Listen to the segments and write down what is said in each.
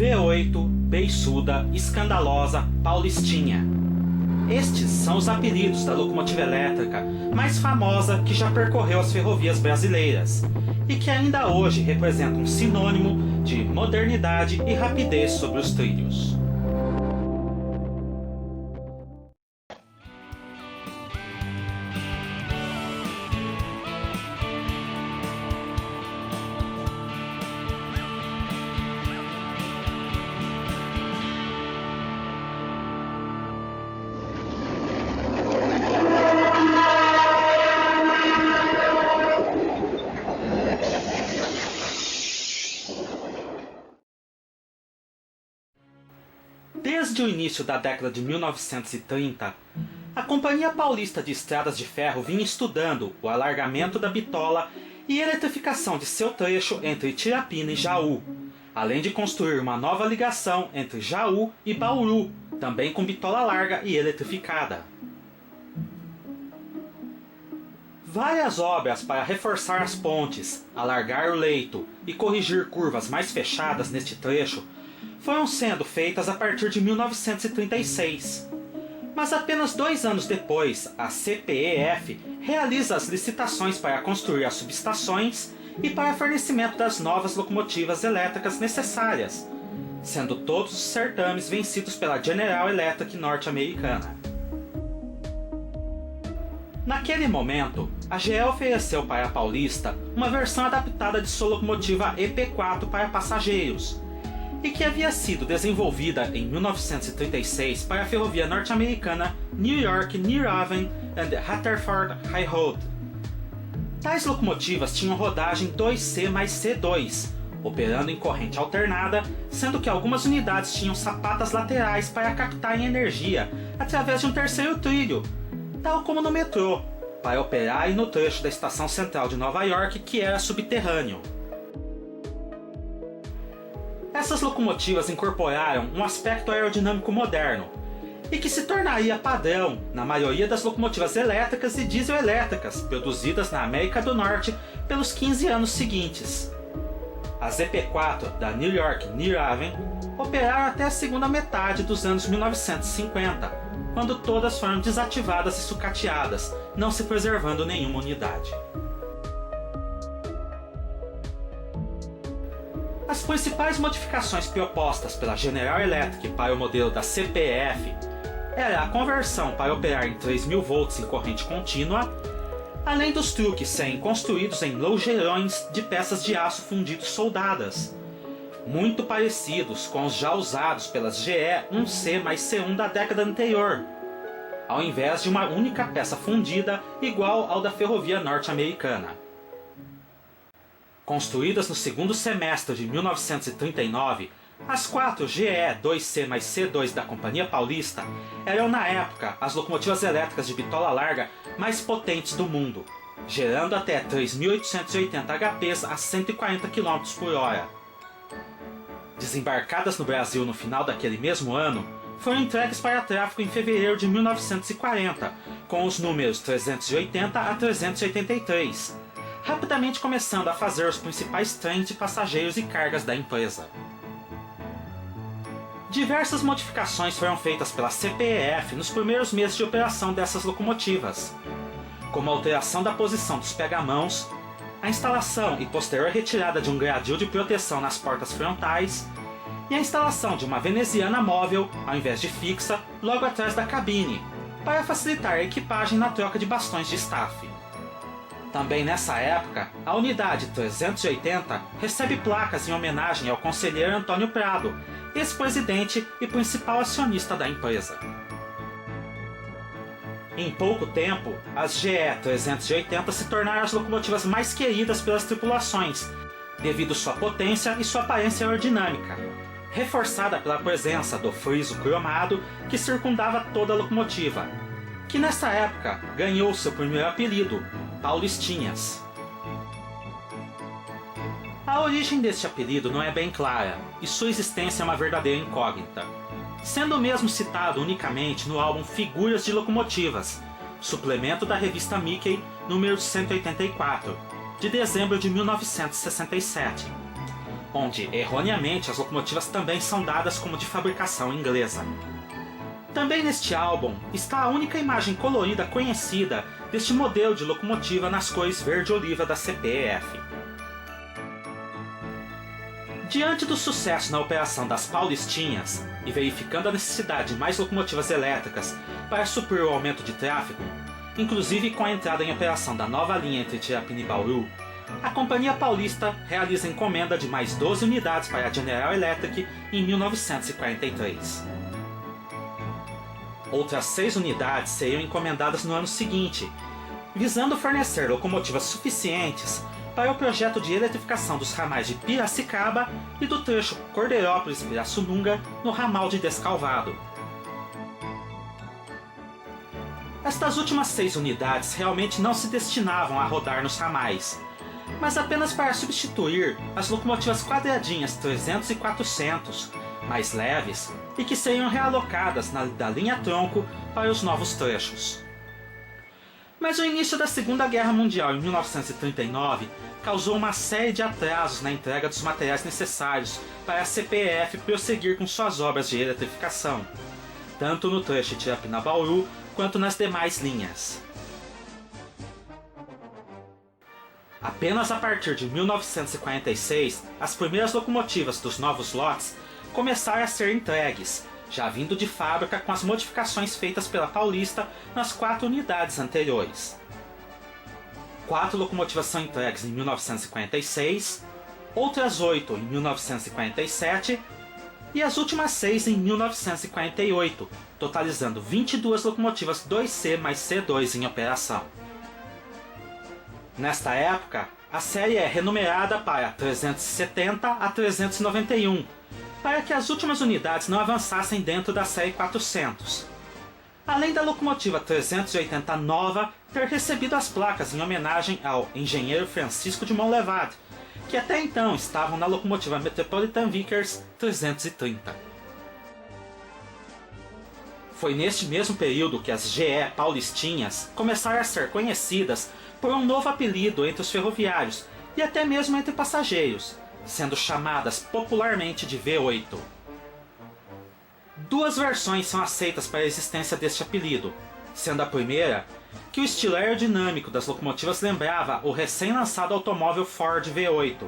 V8, Beiçuda, Escandalosa, Paulistinha. Estes são os apelidos da locomotiva elétrica mais famosa que já percorreu as ferrovias brasileiras e que ainda hoje representa um sinônimo de modernidade e rapidez sobre os trilhos. Desde o início da década de 1930, a Companhia Paulista de Estradas de Ferro vinha estudando o alargamento da bitola e eletrificação de seu trecho entre Tirapina e Jaú, além de construir uma nova ligação entre Jaú e Bauru, também com bitola larga e eletrificada. Várias obras para reforçar as pontes, alargar o leito e corrigir curvas mais fechadas neste trecho foram sendo feitas a partir de 1936. Mas apenas 2 anos depois, a CPEF realiza as licitações para construir as subestações e para fornecimento das novas locomotivas elétricas necessárias, sendo todos os certames vencidos pela General Electric norte-americana. Naquele momento, a GE ofereceu para a Paulista uma versão adaptada de sua locomotiva EP4 para passageiros, e que havia sido desenvolvida em 1936 para a ferrovia norte-americana New York, New Haven and Rutherford Railroad. Tais locomotivas tinham rodagem 2C mais C2, operando em corrente alternada, sendo que algumas unidades tinham sapatas laterais para captarem energia através de um terceiro trilho, tal como no metrô, para operar no trecho da estação central de Nova York, que era subterrâneo. Essas locomotivas incorporaram um aspecto aerodinâmico moderno e que se tornaria padrão na maioria das locomotivas elétricas e dieselétricas produzidas na América do Norte pelos 15 anos seguintes. As EP4 da New York New Haven operaram até a segunda metade dos anos 1950, quando todas foram desativadas e sucateadas, não se preservando nenhuma unidade. As principais modificações propostas pela General Electric para o modelo da CPEF era a conversão para operar em 3.000 volts em corrente contínua, além dos truques serem construídos em longeirões de peças de aço fundido soldadas, muito parecidos com os já usados pelas GE 1C mais C1 da década anterior, ao invés de uma única peça fundida igual ao da ferrovia norte-americana. Construídas no segundo semestre de 1939, as 4 GE 2C mais C2 da Companhia Paulista eram na época as locomotivas elétricas de bitola larga mais potentes do mundo, gerando até 3.880 HPs a 140 km por hora. Desembarcadas no Brasil no final daquele mesmo ano, foram entregues para tráfego em fevereiro de 1940, com os números 380 a 383, rapidamente começando a fazer os principais trens de passageiros e cargas da empresa. Diversas modificações foram feitas pela CPEF nos primeiros meses de operação dessas locomotivas, como a alteração da posição dos pegamãos, a instalação e posterior retirada de um gradil de proteção nas portas frontais e a instalação de uma veneziana móvel, ao invés de fixa, logo atrás da cabine, para facilitar a equipagem na troca de bastões de staff. Também nessa época, a unidade 380 recebe placas em homenagem ao conselheiro Antônio Prado, ex-presidente e principal acionista da empresa. Em pouco tempo, as GE 380 se tornaram as locomotivas mais queridas pelas tripulações, devido sua potência e sua aparência aerodinâmica, reforçada pela presença do friso cromado que circundava toda a locomotiva, que nessa época ganhou seu primeiro apelido, Paulistinhas. A origem deste apelido não é bem clara, e sua existência é uma verdadeira incógnita, sendo o mesmo citado unicamente no álbum Figuras de Locomotivas, suplemento da revista Mickey, número 184, de dezembro de 1967, onde, erroneamente, as locomotivas também são dadas como de fabricação inglesa. Também neste álbum está a única imagem colorida conhecida deste modelo de locomotiva nas cores verde-oliva da CPF. Diante do sucesso na operação das Paulistinhas e verificando a necessidade de mais locomotivas elétricas para suprir o aumento de tráfego, inclusive com a entrada em operação da nova linha entre Tirapina e Bauru, a Companhia Paulista realiza encomenda de mais 12 unidades para a General Electric em 1943. Outras 6 unidades seriam encomendadas no ano seguinte, visando fornecer locomotivas suficientes para o projeto de eletrificação dos ramais de Piracicaba e do trecho Cordeirópolis-Pirassununga no ramal de Descalvado. Estas últimas 6 unidades realmente não se destinavam a rodar nos ramais, mas apenas para substituir as locomotivas quadradinhas 300 e 400, mais leves, e que seriam realocadas da linha tronco para os novos trechos. Mas o início da Segunda Guerra Mundial em 1939 causou uma série de atrasos na entrega dos materiais necessários para a CPF prosseguir com suas obras de eletrificação, tanto no trecho Tirapina-Bauru quanto nas demais linhas. Apenas a partir de 1946, as primeiras locomotivas dos novos lotes começaram a ser entregues, já vindo de fábrica com as modificações feitas pela Paulista nas 4 unidades anteriores. 4 locomotivas são entregues em 1946, outras 8 em 1947 e as últimas 6 em 1948, totalizando 22 locomotivas 2C mais C2 em operação. Nesta época, a série é renumerada para 370 a 391, para que as últimas unidades não avançassem dentro da série 400. Além da locomotiva 380 nova ter recebido as placas em homenagem ao engenheiro Francisco de Monlevade, que até então estavam na locomotiva Metropolitan Vickers 330. Foi neste mesmo período que as GE Paulistinhas começaram a ser conhecidas por um novo apelido entre os ferroviários e até mesmo entre passageiros, sendo chamadas popularmente de V8. 2 versões são aceitas para a existência deste apelido, sendo a primeira que o estilo aerodinâmico das locomotivas lembrava o recém-lançado automóvel Ford V8.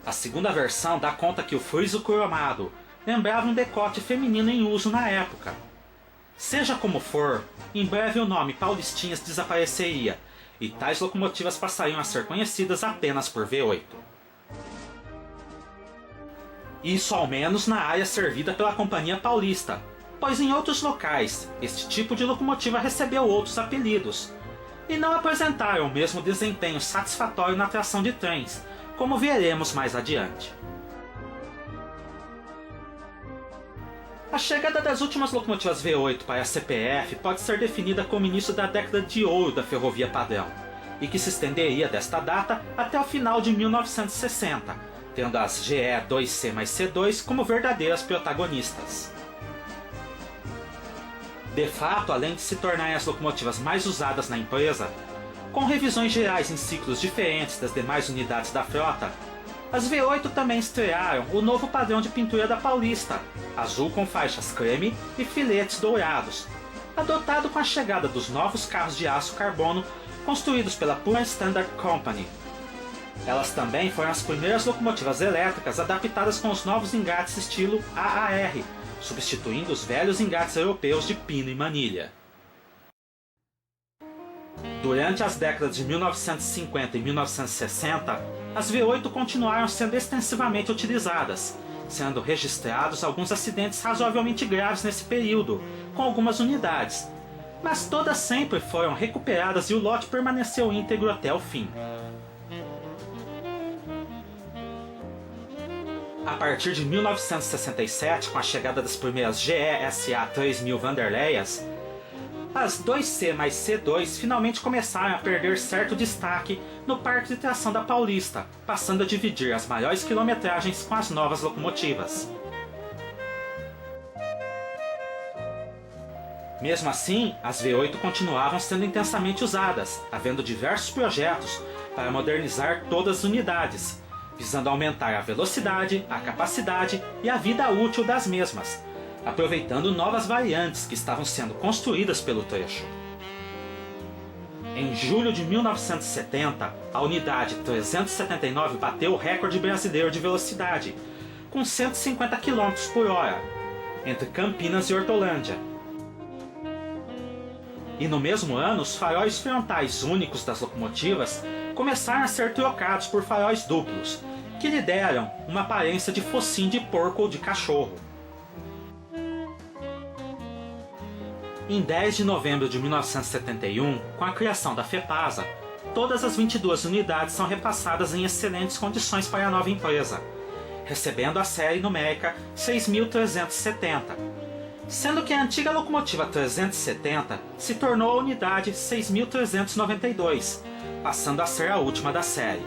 A segunda versão dá conta que o friso cromado lembrava um decote feminino em uso na época. Seja como for, em breve o nome Paulistinhas desapareceria e tais locomotivas passariam a ser conhecidas apenas por V8. Isso ao menos na área servida pela Companhia Paulista, pois em outros locais este tipo de locomotiva recebeu outros apelidos, e não apresentaram o mesmo desempenho satisfatório na tração de trens, como veremos mais adiante. A chegada das últimas locomotivas V8 para a CPF pode ser definida como início da década de ouro da ferrovia padrão, e que se estenderia desta data até o final de 1960, tendo as GE 2C mais C2 como verdadeiras protagonistas. De fato, além de se tornarem as locomotivas mais usadas na empresa, com revisões gerais em ciclos diferentes das demais unidades da frota, as V8 também estrearam o novo padrão de pintura da Paulista, azul com faixas creme e filetes dourados, adotado com a chegada dos novos carros de aço carbono construídos pela Pure Standard Company. Elas também foram as primeiras locomotivas elétricas adaptadas com os novos engates estilo AAR, substituindo os velhos engates europeus de pino e manilha. Durante as décadas de 1950 e 1960, as V8 continuaram sendo extensivamente utilizadas, sendo registrados alguns acidentes razoavelmente graves nesse período, com algumas unidades, mas todas sempre foram recuperadas e o lote permaneceu íntegro até o fim. A partir de 1967, com a chegada das primeiras GE-SA 3000 Vanderleias, as 2C mais C2 finalmente começaram a perder certo destaque no parque de tração da Paulista, passando a dividir as maiores quilometragens com as novas locomotivas. Mesmo assim, as V8 continuavam sendo intensamente usadas, havendo diversos projetos para modernizar todas as unidades, visando aumentar a velocidade, a capacidade e a vida útil das mesmas, aproveitando novas variantes que estavam sendo construídas pelo trecho. Em julho de 1970, a unidade 379 bateu o recorde brasileiro de velocidade, com 150 km por hora, entre Campinas e Hortolândia. E no mesmo ano, os faróis frontais únicos das locomotivas começaram a ser trocados por faróis duplos, que lhe deram uma aparência de focinho de porco ou de cachorro. Em 10 de novembro de 1971, com a criação da FEPASA, todas as 22 unidades são repassadas em excelentes condições para a nova empresa, recebendo a série numérica 6370, sendo que a antiga locomotiva 370 se tornou a unidade 6392, passando a ser a última da série.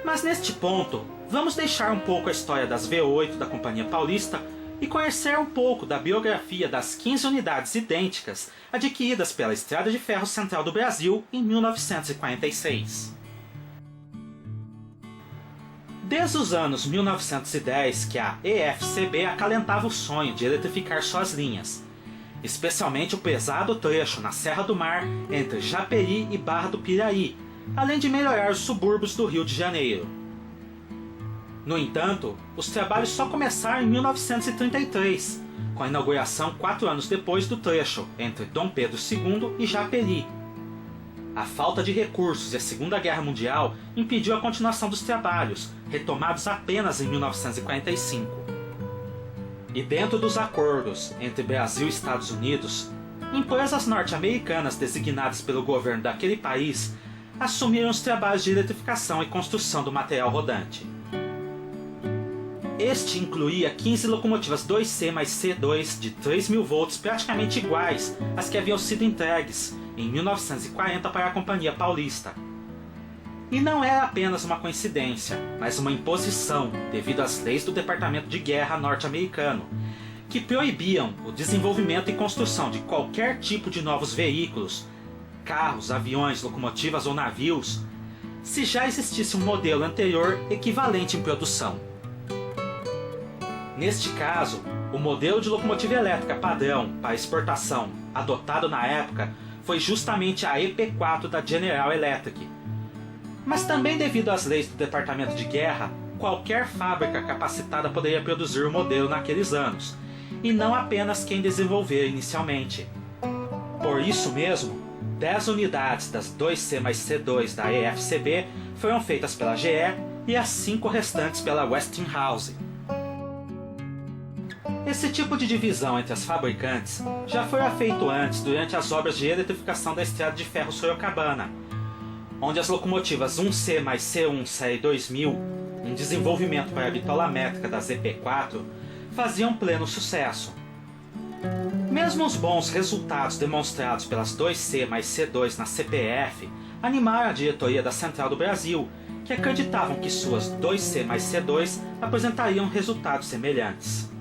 Mas neste ponto, vamos deixar um pouco a história das V8 da Companhia Paulista e conhecer um pouco da biografia das 15 unidades idênticas adquiridas pela Estrada de Ferro Central do Brasil em 1946. Desde os anos 1910 que a EFCB acalentava o sonho de eletrificar suas linhas, especialmente o pesado trecho na Serra do Mar entre Japeri e Barra do Piraí, além de melhorar os subúrbios do Rio de Janeiro. No entanto, os trabalhos só começaram em 1933, com a inauguração 4 anos depois do trecho entre Dom Pedro II e Japeri. A falta de recursos e a Segunda Guerra Mundial impediu a continuação dos trabalhos, retomados apenas em 1945. E dentro dos acordos entre Brasil e Estados Unidos, empresas norte-americanas designadas pelo governo daquele país assumiram os trabalhos de eletrificação e construção do material rodante. Este incluía 15 locomotivas 2C mais C2 de 3.000 volts praticamente iguais às que haviam sido entregues em 1940 para a Companhia Paulista. E não era apenas uma coincidência, mas uma imposição devido às leis do Departamento de Guerra norte-americano, que proibiam o desenvolvimento e construção de qualquer tipo de novos veículos, carros, aviões, locomotivas ou navios, se já existisse um modelo anterior equivalente em produção. Neste caso, o modelo de locomotiva elétrica padrão para exportação adotado na época foi justamente a EP4 da General Electric. Mas também devido às leis do Departamento de Guerra, qualquer fábrica capacitada poderia produzir o modelo naqueles anos, e não apenas quem desenvolver inicialmente. Por isso mesmo, 10 unidades das 2C mais C2 da EFCB foram feitas pela GE e as 5 restantes pela Westinghouse. Esse tipo de divisão entre as fabricantes já foi feito antes durante as obras de eletrificação da Estrada de Ferro Sorocabana, onde as locomotivas 1C mais C1 série 2000, em desenvolvimento para a bitola métrica das EP4, faziam pleno sucesso. Mesmo os bons resultados demonstrados pelas 2C mais C2 na CPF animaram a diretoria da Central do Brasil, que acreditavam que suas 2C mais C2 apresentariam resultados semelhantes.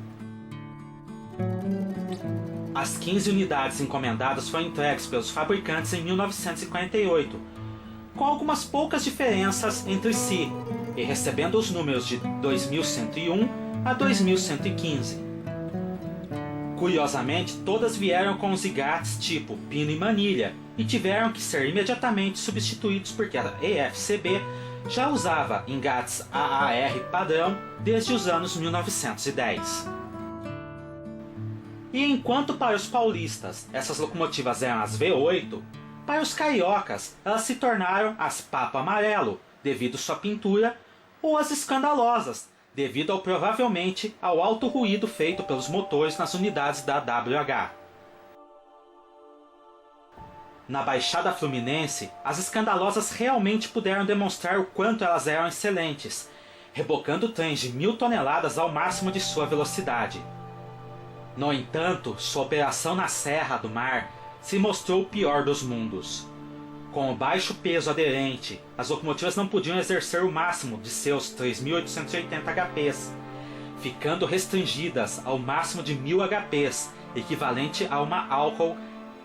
As 15 unidades encomendadas foram entregues pelos fabricantes em 1948, com algumas poucas diferenças entre si, e recebendo os números de 2101 a 2115. Curiosamente, todas vieram com os IGATs tipo pino e manilha, e tiveram que ser imediatamente substituídos porque a EFCB já usava IGATs AAR padrão desde os anos 1910. E enquanto para os paulistas essas locomotivas eram as V8, para os cariocas elas se tornaram as Papo Amarelo, devido sua pintura, ou as escandalosas, devido provavelmente ao alto ruído feito pelos motores nas unidades da WH. Na Baixada Fluminense, as escandalosas realmente puderam demonstrar o quanto elas eram excelentes, rebocando trens de 1000 toneladas ao máximo de sua velocidade. No entanto, sua operação na Serra do Mar se mostrou o pior dos mundos. Com o baixo peso aderente, as locomotivas não podiam exercer o máximo de seus 3.880 HPs, ficando restringidas ao máximo de 1000 HPs, equivalente a uma Alcoa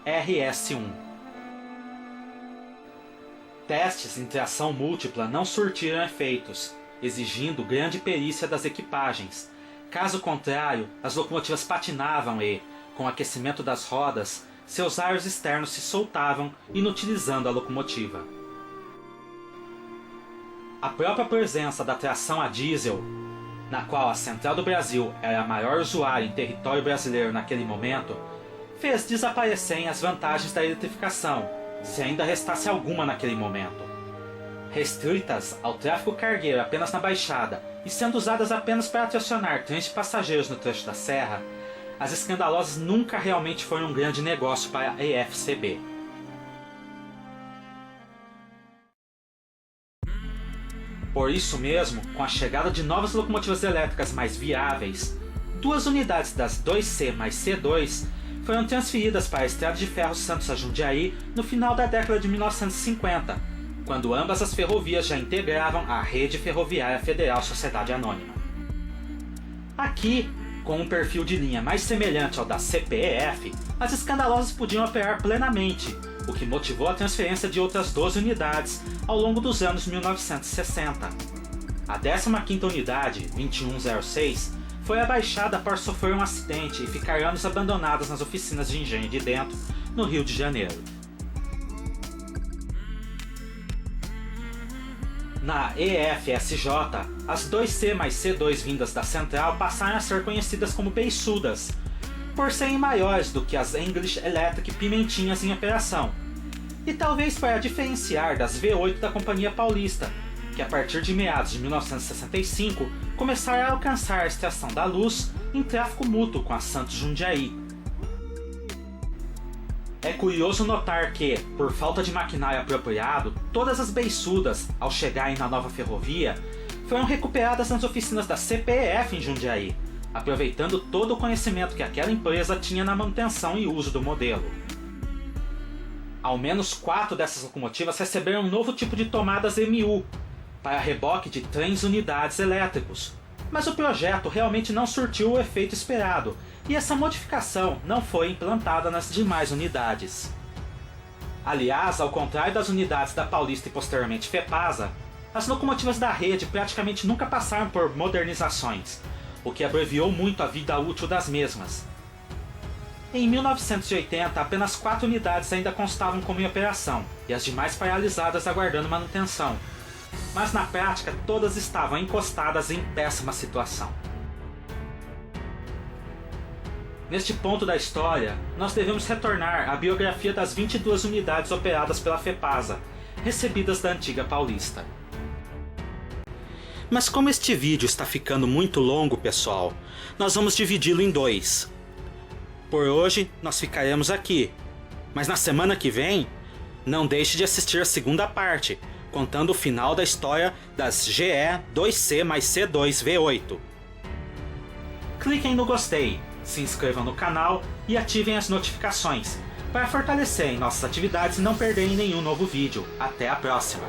RS1. Testes em tração múltipla não surtiram efeitos, exigindo grande perícia das equipagens. Caso contrário, as locomotivas patinavam e, com o aquecimento das rodas, seus aros externos se soltavam, inutilizando a locomotiva. A própria presença da tração a diesel, na qual a Central do Brasil era a maior usuária em território brasileiro naquele momento, fez desaparecerem as vantagens da eletrificação, se ainda restasse alguma naquele momento. Restritas ao tráfego cargueiro apenas na Baixada e sendo usadas apenas para tracionar trens de passageiros no trecho da serra, as escandalosas nunca realmente foram um grande negócio para a EFCB. Por isso mesmo, com a chegada de novas locomotivas elétricas mais viáveis, 2 unidades das 2C mais C2 foram transferidas para a Estrada de Ferro Santos a Jundiaí no final da década de 1950, quando ambas as ferrovias já integravam a Rede Ferroviária Federal Sociedade Anônima. Aqui, com um perfil de linha mais semelhante ao da CPEF, as escandalosas podiam operar plenamente, o que motivou a transferência de outras 12 unidades ao longo dos anos 1960. A 15ª unidade, 2106, foi abaixada após sofrer um acidente e ficar anos abandonadas nas oficinas de engenho de dentro, no Rio de Janeiro. Na EFSJ, as 2C mais C2 vindas da Central passaram a ser conhecidas como beiçudas, por serem maiores do que as English Electric Pimentinhas em operação, e talvez para diferenciar das V8 da Companhia Paulista, que a partir de meados de 1965 começaram a alcançar a Estação da Luz em tráfego mútuo com a Santos Jundiaí. É curioso notar que, por falta de maquinário apropriado, todas as beiçudas, ao chegarem na nova ferrovia, foram recuperadas nas oficinas da CPEF em Jundiaí, aproveitando todo o conhecimento que aquela empresa tinha na manutenção e uso do modelo. Ao menos 4 dessas locomotivas receberam um novo tipo de tomadas MU, para reboque de trens unidades elétricos, mas o projeto realmente não surtiu o efeito esperado, e essa modificação não foi implantada nas demais unidades. Aliás, ao contrário das unidades da Paulista e posteriormente FEPASA, as locomotivas da rede praticamente nunca passaram por modernizações, o que abreviou muito a vida útil das mesmas. Em 1980, apenas 4 unidades ainda constavam como em operação, e as demais paralisadas aguardando manutenção, mas na prática todas estavam encostadas em péssima situação. Neste ponto da história, nós devemos retornar à biografia das 22 unidades operadas pela FEPASA, recebidas da antiga Paulista. Mas como este vídeo está ficando muito longo, pessoal, nós vamos dividi-lo em 2. Por hoje, nós ficaremos aqui, mas na semana que vem, não deixe de assistir a segunda parte, contando o final da história das GE 2C mais C2 V8. Cliquem no gostei, se inscrevam no canal e ativem as notificações para fortalecerem nossas atividades e não perderem nenhum novo vídeo. Até a próxima!